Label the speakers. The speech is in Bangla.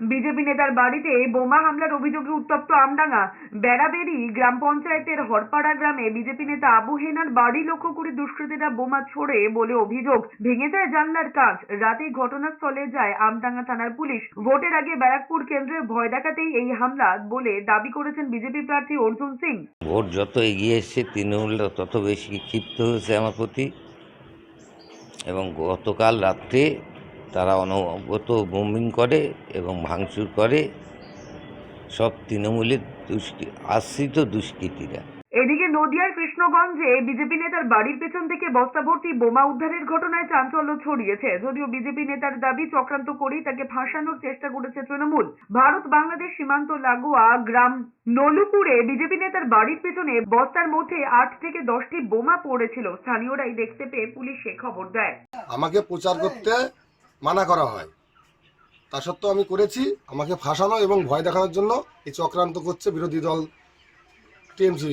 Speaker 1: বিজেপি নেতার বাড়িতে বোমা হামলার অভিযোগে উত্তপ্ত আমডাঙ্গা। বেড়াবেড়ি গ্রাম পঞ্চায়েতের হরপাড়া গ্রামে বিজেপি নেতা আবু হেনার বাড়ি লক্ষ্য করে দুষ্কৃতীরা বোমা ছোড়ে বলে অভিযোগ। ভেঙে যায় জানলার কাঁচ। রাতেই ঘটনাস্থলে যায় আমডাঙ্গা থানার পুলিশ। ভোটের আগে ব্যারাকপুর কেন্দ্রে ভয় দেখাতেই এই হামলা বলে দাবি করেছেন বিজেপি প্রার্থী অর্জুন সিং।
Speaker 2: ভোট যত এগিয়ে এসছে তৃণমূলরা তত বেশি ক্ষিপ্ত হয়েছে আমার প্রতি, এবং গতকাল রাত্রে তারা অনবরত বোমিং করে এবং ভাঙচুর করে সব তৃণমূলের আশ্রিত দুষ্কৃতীরা।
Speaker 1: এদিকে নদিয়ার কৃষ্ণগঞ্জে বিজেপি নেতার বাড়ির পেছন থেকে বস্তা ভর্তি বোমা উদ্ধারের ঘটনায় চাঞ্চল্য ছড়িয়েছে। যদিও বিজেপি নেতার দাবি চক্রান্ত করেই তাকে ফাঁসানোর চেষ্টা করেছে তৃণমূল। ভারত বাংলাদেশ সীমান্ত লাগোয়া গ্রাম নলুপুরে বিজেপি নেতার বাড়ির পেছনে বস্তার মধ্যে 8 থেকে 10টি বোমা পড়েছিল। স্থানীয়রাই দেখতে পেয়ে পুলিশে খবর দেয়।
Speaker 3: আমাকে প্রচার করতে মানা করা হয়, তা সত্ত্বেও আমি করেছি। আমাকে ফাঁসানো এবং ভয় দেখানোর জন্য এই চক্রান্ত করছে বিরোধী দল টিএমসি